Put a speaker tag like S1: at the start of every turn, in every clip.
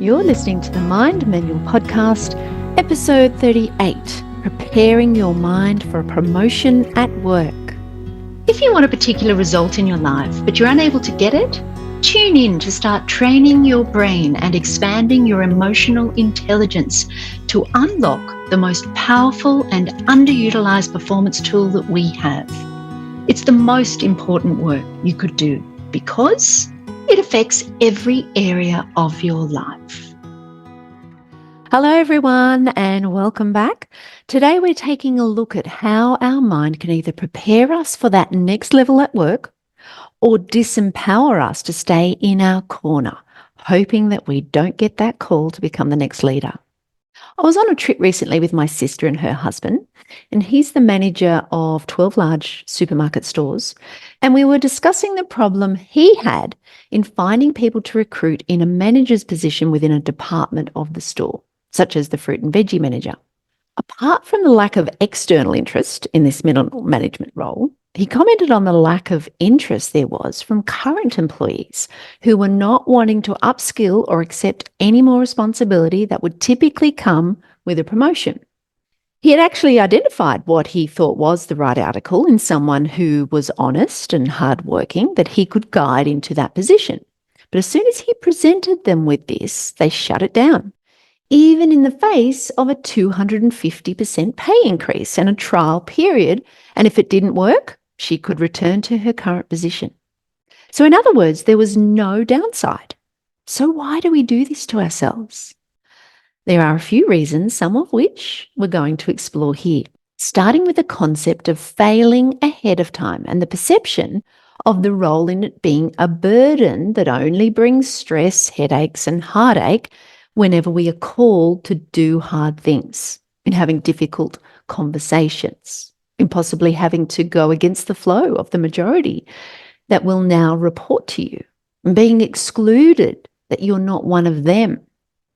S1: You're listening to the Mind Manual Podcast, episode 38, Preparing Your Mind for a Promotion at Work. If you want a particular result in your life, but you're unable to get it, tune in to start training your brain and expanding your emotional intelligence to unlock the most powerful and underutilized performance tool that we have. It's the most important work you could do because it affects every area of your life. Hello, everyone, and welcome back. Today, we're taking a look at how our mind can either prepare us for that next level at work or disempower us to stay in our corner, hoping that we don't get that call to become the next leader. I was on a trip recently with my sister and her husband, and he's the manager of 12 large supermarket stores, and we were discussing the problem he had in finding people to recruit in a manager's position within a department of the store, such as the fruit and veggie manager. Apart from the lack of external interest in this middle management role, he commented on the lack of interest there was from current employees who were not wanting to upskill or accept any more responsibility that would typically come with a promotion. He had actually identified what he thought was the right article in someone who was honest and hardworking that he could guide into that position. But as soon as he presented them with this, they shut it down, even in the face of a 250% pay increase and a trial period. And if it didn't work, she could return to her current position. So in other words, there was no downside. So why do we do this to ourselves? There are a few reasons, some of which we're going to explore here, starting with the concept of failing ahead of time and the perception of the role in it being a burden that only brings stress, headaches, and heartache whenever we are called to do hard things, in having difficult conversations, in possibly having to go against the flow of the majority that will now report to you, and being excluded that you're not one of them,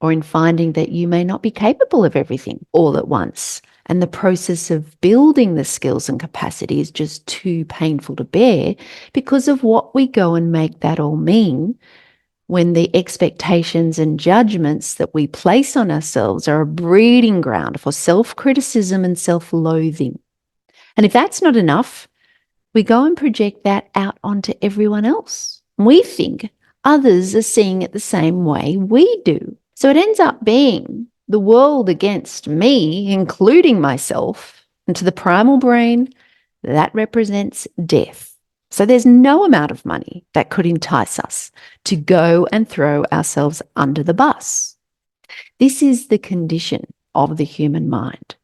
S1: or in finding that you may not be capable of everything all at once, and the process of building the skills and capacity is just too painful to bear because of what we go and make that all mean when the expectations and judgments that we place on ourselves are a breeding ground for self-criticism and self-loathing. And if that's not enough, we go and project that out onto everyone else. We think others are seeing it the same way we do. So it ends up being the world against me, including myself, and to the primal brain, that represents death. So there's no amount of money that could entice us to go and throw ourselves under the bus. This is the condition of the human mind.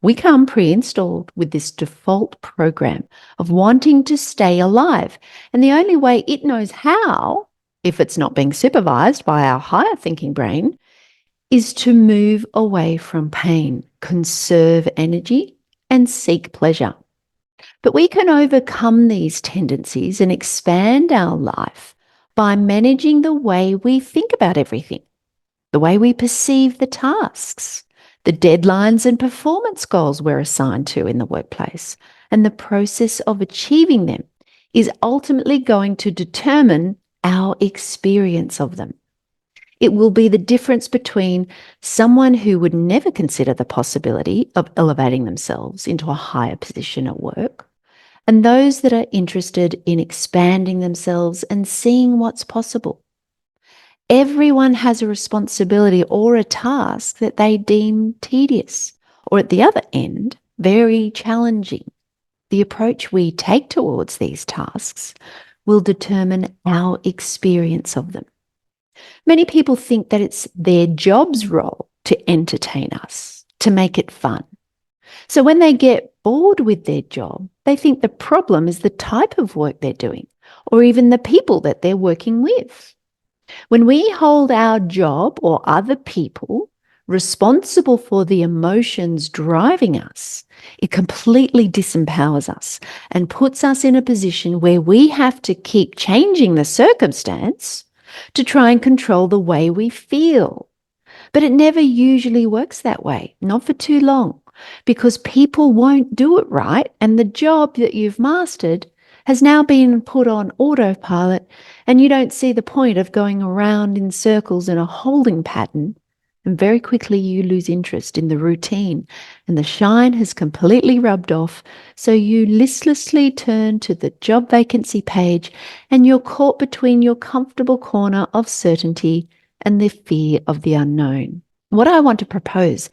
S1: We come pre-installed with this default program of wanting to stay alive. And the only way it knows how, if it's not being supervised by our higher thinking brain, is to move away from pain, conserve energy, and seek pleasure. But we can overcome these tendencies and expand our life by managing the way we think about everything, the way we perceive the tasks, the deadlines and performance goals we're assigned to in the workplace, and the process of achieving them is ultimately going to determine our experience of them. It will be the difference between someone who would never consider the possibility of elevating themselves into a higher position at work and those that are interested in expanding themselves and seeing what's possible. Everyone has a responsibility or a task that they deem tedious, or at the other end, very challenging. The approach we take towards these tasks will determine our experience of them. Many people think that it's their job's role to entertain us, to make it fun. So when they get bored with their job, they think the problem is the type of work they're doing, or even the people that they're working with. When we hold our job or other people responsible for the emotions driving us, it completely disempowers us and puts us in a position where we have to keep changing the circumstance to try and control the way we feel. But it never usually works that way, not for too long, because people won't do it right, and the job that you've mastered has now been put on autopilot, and you don't see the point of going around in circles in a holding pattern, and very quickly you lose interest in the routine and the shine has completely rubbed off, so you listlessly turn to the job vacancy page and you're caught between your comfortable corner of certainty and the fear of the unknown. What I want to propose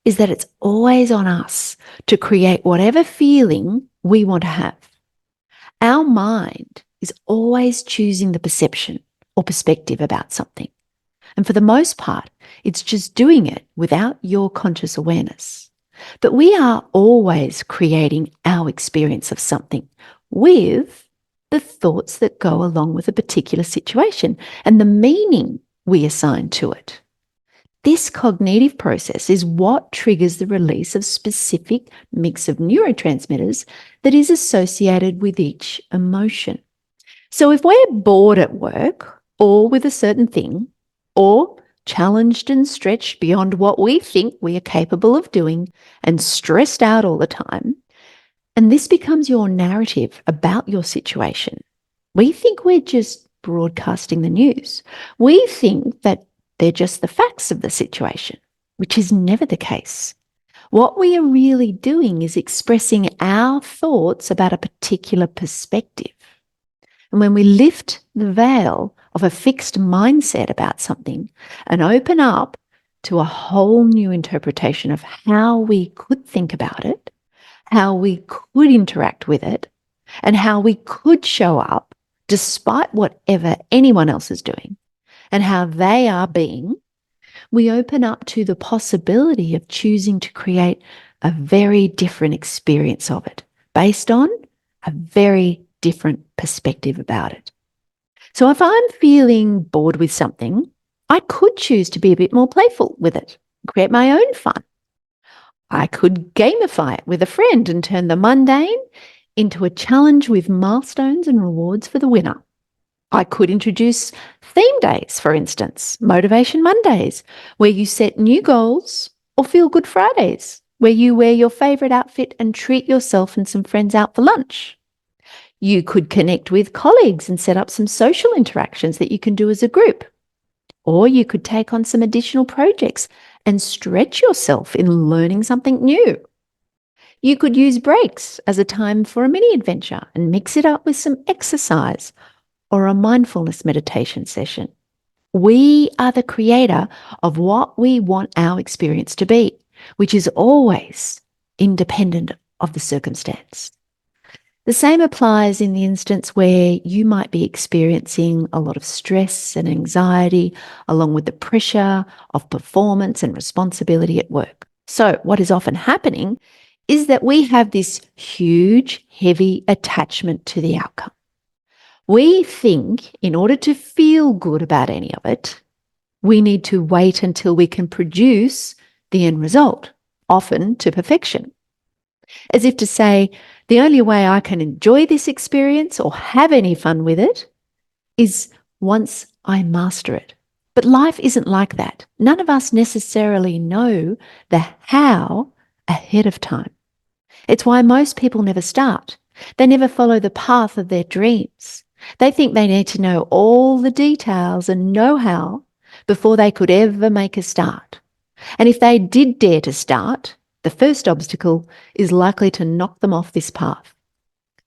S1: is that it's always on us to create whatever feeling we want to have. Our mind is always choosing the perception or perspective about something. And for the most part, it's just doing it without your conscious awareness. But we are always creating our experience of something with the thoughts that go along with a particular situation and the meaning we assign to it. This cognitive process is what triggers the release of specific mix of neurotransmitters that is associated with each emotion. So if we're bored at work or with a certain thing, or challenged and stretched beyond what we think we are capable of doing and stressed out all the time, and this becomes your narrative about your situation, we think we're just broadcasting the news. We think that they're just the facts of the situation, which is never the case. What we are really doing is expressing our thoughts about a particular perspective. And when we lift the veil of a fixed mindset about something and open up to a whole new interpretation of how we could think about it, how we could interact with it, and how we could show up despite whatever anyone else is doing, and how they are being, we open up to the possibility of choosing to create a very different experience of it based on a very different perspective about it. So if I'm feeling bored with something, I could choose to be a bit more playful with it, create my own fun. I could gamify it with a friend and turn the mundane into a challenge with milestones and rewards for the winner. I could introduce theme days, for instance, Motivation Mondays, where you set new goals, or Feel Good Fridays, where you wear your favourite outfit and treat yourself and some friends out for lunch. You could connect with colleagues and set up some social interactions that you can do as a group. Or you could take on some additional projects and stretch yourself in learning something new. You could use breaks as a time for a mini adventure and mix it up with some exercise or a mindfulness meditation session. We are the creator of what we want our experience to be, which is always independent of the circumstance. The same applies in the instance where you might be experiencing a lot of stress and anxiety, along with the pressure of performance and responsibility at work. So what is often happening is that we have this huge, heavy attachment to the outcome. We think in order to feel good about any of it, we need to wait until we can produce the end result, often to perfection. As if to say, the only way I can enjoy this experience or have any fun with it is once I master it. But life isn't like that. None of us necessarily know the how ahead of time. It's why most people never start. They never follow the path of their dreams. They think they need to know all the details and know-how before they could ever make a start. And if they did dare to start, the first obstacle is likely to knock them off this path.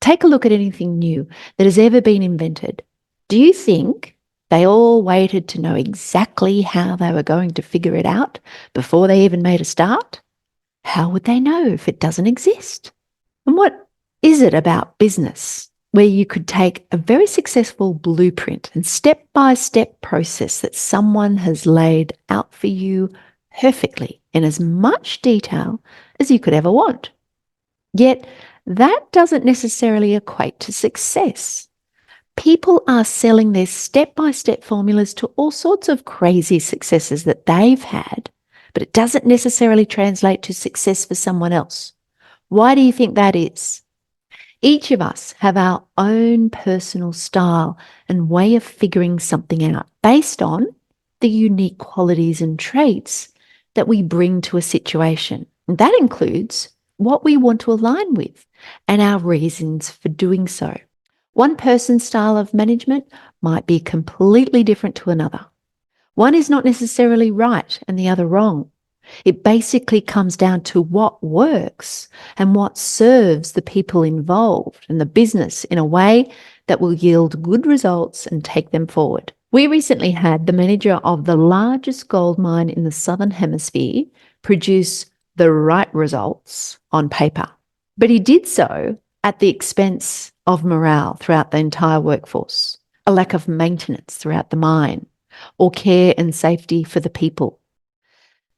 S1: Take a look at anything new that has ever been invented. Do you think they all waited to know exactly how they were going to figure it out before they even made a start? How would they know if it doesn't exist? And what is it about business where you could take a very successful blueprint and step-by-step process that someone has laid out for you perfectly in as much detail as you could ever want? Yet that doesn't necessarily equate to success. People are selling their step-by-step formulas to all sorts of crazy successes that they've had, but it doesn't necessarily translate to success for someone else. Why do you think that is? Each of us have our own personal style and way of figuring something out based on the unique qualities and traits that we bring to a situation. And that includes what we want to align with and our reasons for doing so. One person's style of management might be completely different to another. One is not necessarily right and the other wrong. It basically comes down to what works and what serves the people involved and the business in a way that will yield good results and take them forward. We recently had the manager of the largest gold mine in the Southern Hemisphere produce the right results on paper, but he did so at the expense of morale throughout the entire workforce, a lack of maintenance throughout the mine, or care and safety for the people.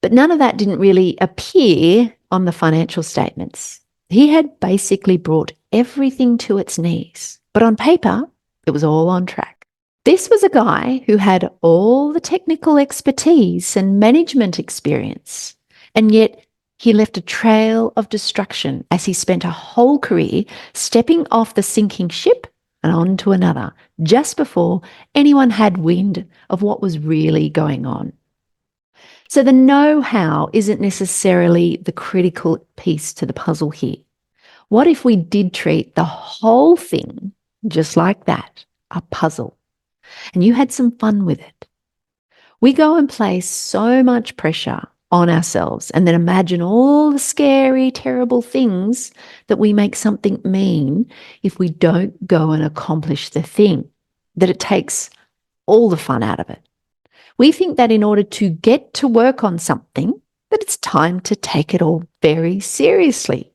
S1: But none of that didn't really appear on the financial statements. He had basically brought everything to its knees, but on paper, it was all on track. This was a guy who had all the technical expertise and management experience, and yet he left a trail of destruction as he spent a whole career stepping off the sinking ship and on to another, just before anyone had wind of what was really going on. So the know-how isn't necessarily the critical piece to the puzzle here. What if we did treat the whole thing just like that, a puzzle, and you had some fun with it? We go and place so much pressure on ourselves and then imagine all the scary, terrible things that we make something mean if we don't go and accomplish the thing, that it takes all the fun out of it. We think that in order to get to work on something, that it's time to take it all very seriously,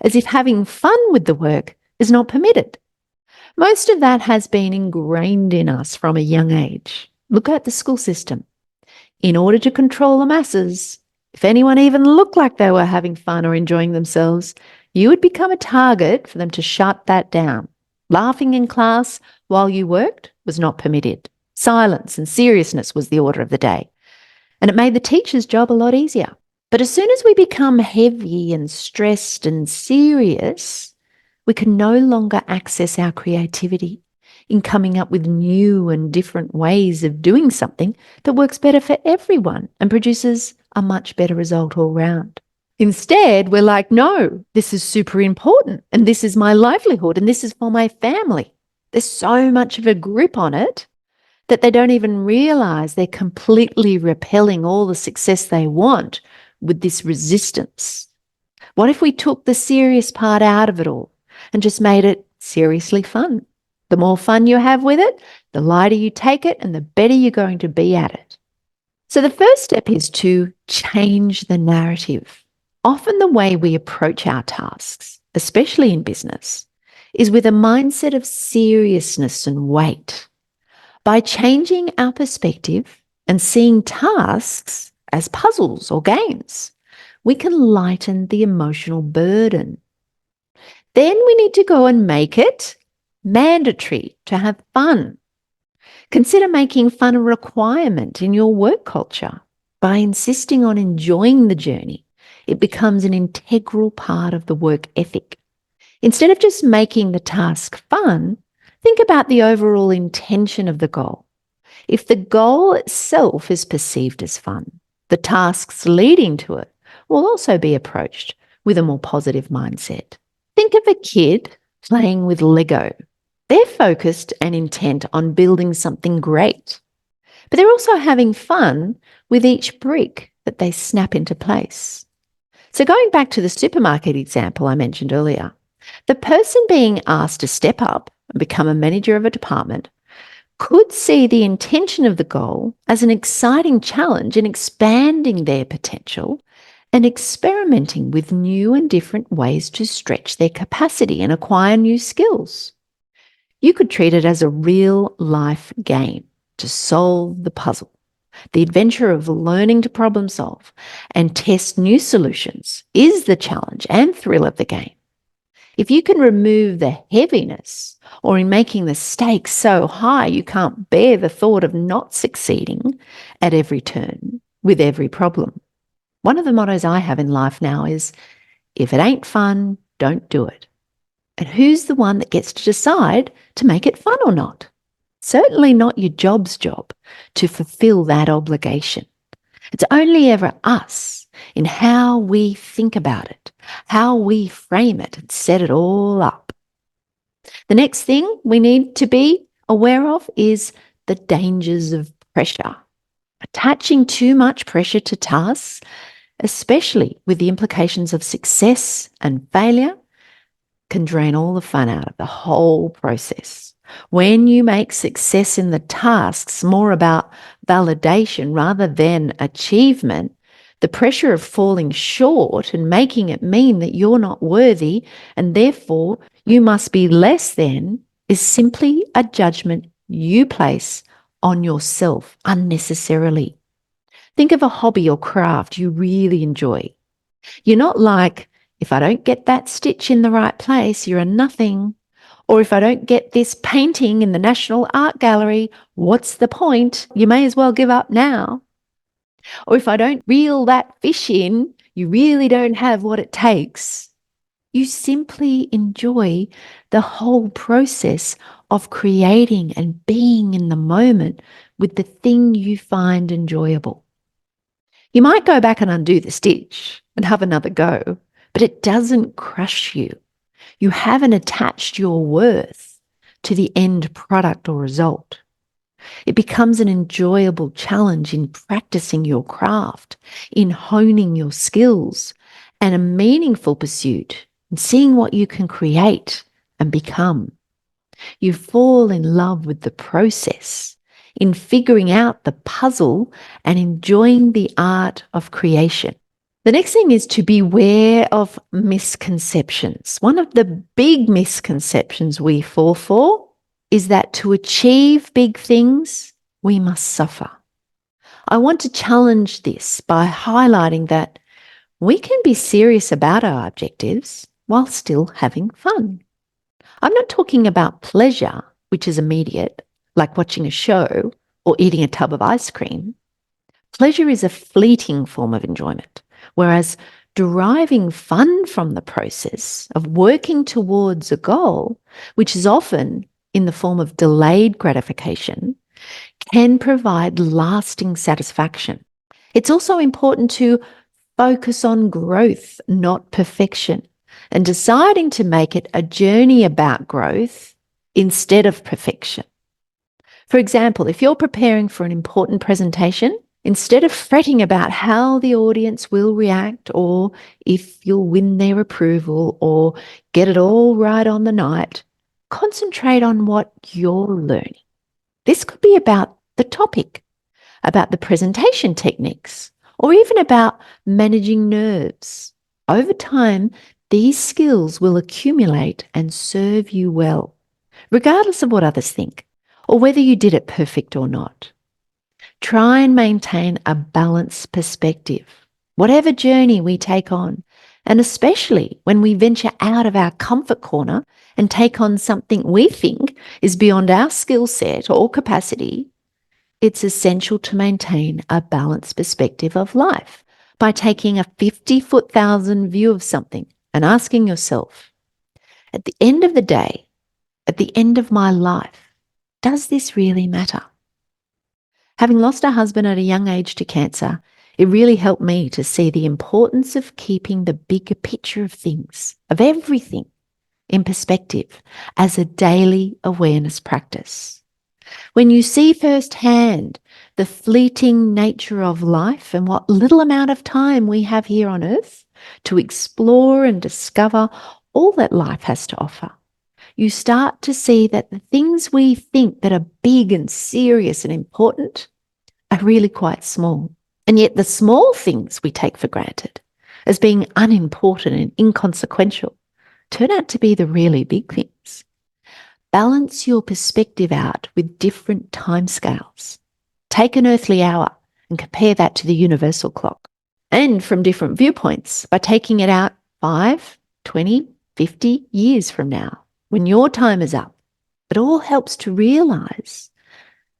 S1: as if having fun with the work is not permitted. Most of that has been ingrained in us from a young age. Look at the school system. In order to control the masses, if anyone even looked like they were having fun or enjoying themselves, you would become a target for them to shut that down. Laughing in class while you worked was not permitted. Silence and seriousness was the order of the day, and it made the teacher's job a lot easier. But as soon as we become heavy and stressed and serious, we can no longer access our creativity in coming up with new and different ways of doing something that works better for everyone and produces a much better result all round. Instead, we're like, no, this is super important, and this is my livelihood, and this is for my family. There's so much of a grip on it that they don't even realize they're completely repelling all the success they want with this resistance. What if we took the serious part out of it all and just made it seriously fun? The more fun you have with it, the lighter you take it and the better you're going to be at it. So the first step is to change the narrative. Often the way we approach our tasks, especially in business, is with a mindset of seriousness and weight. By changing our perspective and seeing tasks as puzzles or games, we can lighten the emotional burden. Then we need to go and make it mandatory to have fun. Consider making fun a requirement in your work culture. By insisting on enjoying the journey, it becomes an integral part of the work ethic. Instead of just making the task fun, think about the overall intention of the goal. If the goal itself is perceived as fun, the tasks leading to it will also be approached with a more positive mindset. Think of a kid playing with Lego. They're focused and intent on building something great, but they're also having fun with each brick that they snap into place. So going back to the supermarket example I mentioned earlier, the person being asked to step up and become a manager of a department could see the intention of the goal as an exciting challenge in expanding their potential and experimenting with new and different ways to stretch their capacity and acquire new skills. You could treat it as a real-life game to solve the puzzle, the adventure of learning to problem solve and test new solutions is the challenge and thrill of the game. If you can remove the heaviness, or in making the stakes so high you can't bear the thought of not succeeding at every turn with every problem. One of the mottos I have in life now is, if it ain't fun, don't do it. And who's the one that gets to decide to make it fun or not? Certainly not your job's job to fulfill that obligation. It's only ever us in how we think about it, how we frame it and set it all up. The next thing we need to be aware of is the dangers of pressure. Attaching too much pressure to tasks, especially with the implications of success and failure, can drain all the fun out of the whole process. When you make success in the tasks more about validation rather than achievement, the pressure of falling short and making it mean that you're not worthy and therefore you must be less than is simply a judgment you place on yourself unnecessarily. Think of a hobby or craft you really enjoy. You're not like, if I don't get that stitch in the right place, you're a nothing. Or if I don't get this painting in the National Art Gallery, what's the point? You may as well give up now. Or if I don't reel that fish in, you really don't have what it takes. You simply enjoy the whole process of creating and being in the moment with the thing you find enjoyable. You might go back and undo the stitch and have another go, but it doesn't crush you. You haven't attached your worth to the end product or result. It becomes an enjoyable challenge in practicing your craft, in honing your skills, and a meaningful pursuit in seeing what you can create and become. You fall in love with the process, in figuring out the puzzle and enjoying the art of creation. The next thing is to beware of misconceptions. One of the big misconceptions we fall for is that to achieve big things, we must suffer. I want to challenge this by highlighting that we can be serious about our objectives while still having fun. I'm not talking about pleasure, which is immediate, like watching a show or eating a tub of ice cream. Pleasure is a fleeting form of enjoyment, whereas deriving fun from the process of working towards a goal, which is often in the form of delayed gratification, can provide lasting satisfaction. It's also important to focus on growth, not perfection, and deciding to make it a journey about growth instead of perfection. For example, if you're preparing for an important presentation, instead of fretting about how the audience will react or if you'll win their approval or get it all right on the night, concentrate on what you're learning. This could be about the topic, about the presentation techniques, or even about managing nerves. Over time, these skills will accumulate and serve you well, regardless of what others think, or whether you did it perfect or not. Try and maintain a balanced perspective, whatever journey we take on, and especially when we venture out of our comfort corner and take on something we think is beyond our skill set or capacity. It's essential to maintain a balanced perspective of life by taking a 50-foot-thousand view of something and asking yourself, at the end of the day, at the end of my life, does this really matter? Having lost a husband at a young age to cancer, it really helped me to see the importance of keeping the bigger picture of things, of everything, in perspective as a daily awareness practice. When you see firsthand the fleeting nature of life and what little amount of time we have here on earth to explore and discover all that life has to offer, you start to see that the things we think that are big and serious and important are really quite small. And yet the small things we take for granted as being unimportant and inconsequential turn out to be the really big things. Balance your perspective out with different timescales. Take an earthly hour and compare that to the universal clock. And from different viewpoints by taking it out 5, 20, 50 years from now, when your time is up. It all helps to realize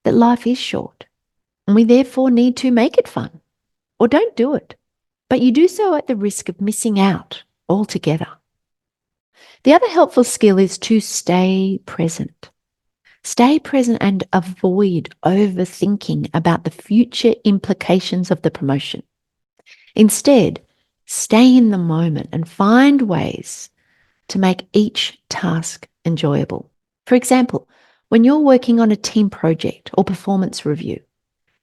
S1: that life is short and we therefore need to make it fun, or don't do it. But you do so at the risk of missing out altogether. The other helpful skill is to stay present. Stay present and avoid overthinking about the future implications of the promotion. Instead, stay in the moment and find ways to make each task enjoyable. For example, when you're working on a team project or performance review,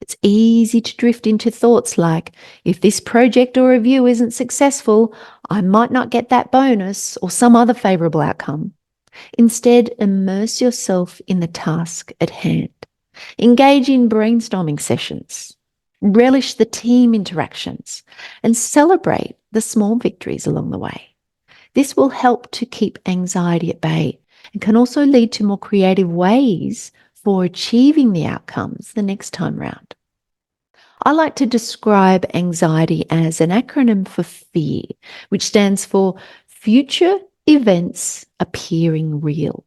S1: it's easy to drift into thoughts like, if this project or review isn't successful, I might not get that bonus or some other favorable outcome. Instead, immerse yourself in the task at hand. Engage in brainstorming sessions. Relish the team interactions and celebrate the small victories along the way. This will help to keep anxiety at bay and can also lead to more creative ways for achieving the outcomes the next time round. I like to describe anxiety as an acronym for fear, which stands for future events appearing real.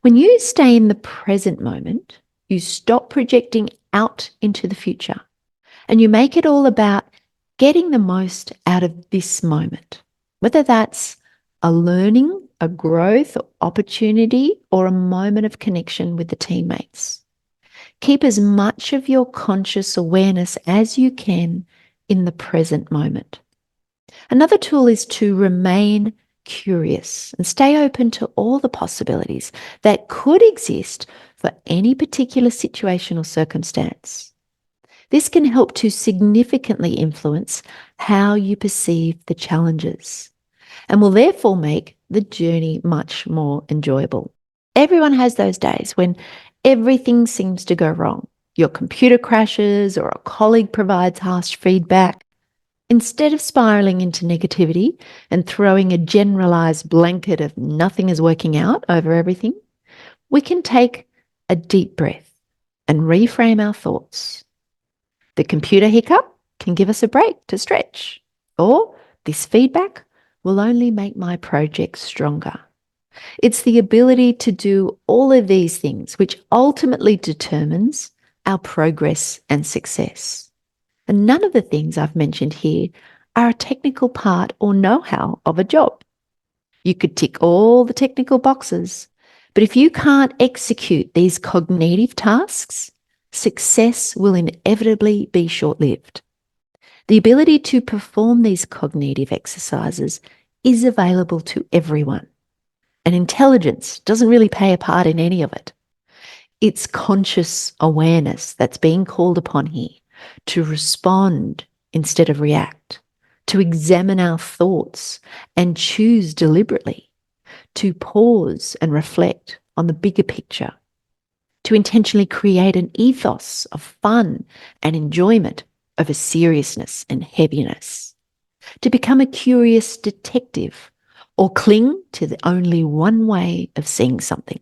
S1: When you stay in the present moment, you stop projecting out into the future and you make it all about getting the most out of this moment, whether that's a learning, a growth, opportunity, or a moment of connection with the teammates. Keep as much of your conscious awareness as you can in the present moment. Another tool is to remain curious and stay open to all the possibilities that could exist for any particular situation or circumstance. This can help to significantly influence how you perceive the challenges and will therefore make the journey much more enjoyable. Everyone has those days when everything seems to go wrong. Your computer crashes or a colleague provides harsh feedback. Instead of spiraling into negativity and throwing a generalized blanket of nothing is working out over everything, we can take a deep breath and reframe our thoughts. The computer hiccup can give us a break to stretch, or this feedback will only make my project stronger. It's the ability to do all of these things which ultimately determines our progress and success. And none of the things I've mentioned here are a technical part or know-how of a job. You could tick all the technical boxes, but if you can't execute these cognitive tasks, success will inevitably be short-lived. The ability to perform these cognitive exercises is available to everyone, and intelligence doesn't really play a part in any of it. It's conscious awareness that's being called upon here to respond instead of react, to examine our thoughts and choose deliberately, to pause and reflect on the bigger picture, to intentionally create an ethos of fun and enjoyment over seriousness and heaviness, to become a curious detective or cling to the only one way of seeing something.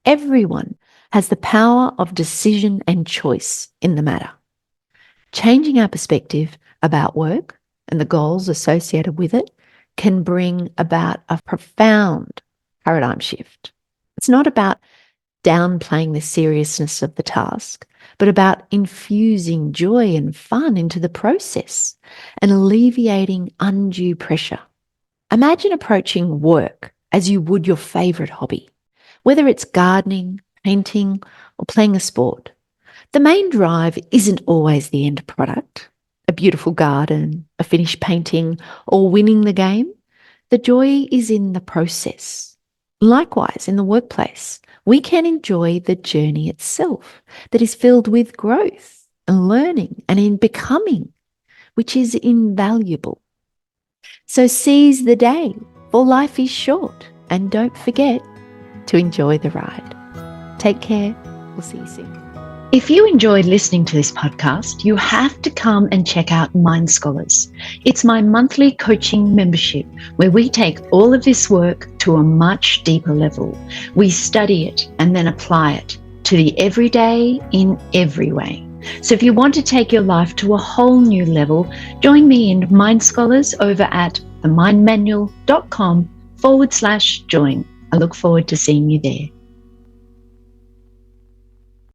S1: Everyone has the power of decision and choice in the matter. Changing our perspective about work and the goals associated with it can bring about a profound paradigm shift. It's not about downplaying the seriousness of the task, but about infusing joy and fun into the process and alleviating undue pressure. Imagine approaching work as you would your favorite hobby, whether it's gardening, painting, or playing a sport. The main drive isn't always the end product, a beautiful garden, a finished painting, or winning the game. The joy is in the process. Likewise, in the workplace, we can enjoy the journey itself that is filled with growth and learning and in becoming, which is invaluable. So seize the day, for life is short, and don't forget to enjoy the ride. Take care. We'll see you soon. If you enjoyed listening to this podcast, you have to come and check out Mind Scholars. It's my monthly coaching membership where we take all of this work to a much deeper level. We study it and then apply it to the everyday in every way. So if you want to take your life to a whole new level, join me in Mind Scholars over at themindmanual.com/join. I look forward to seeing you there.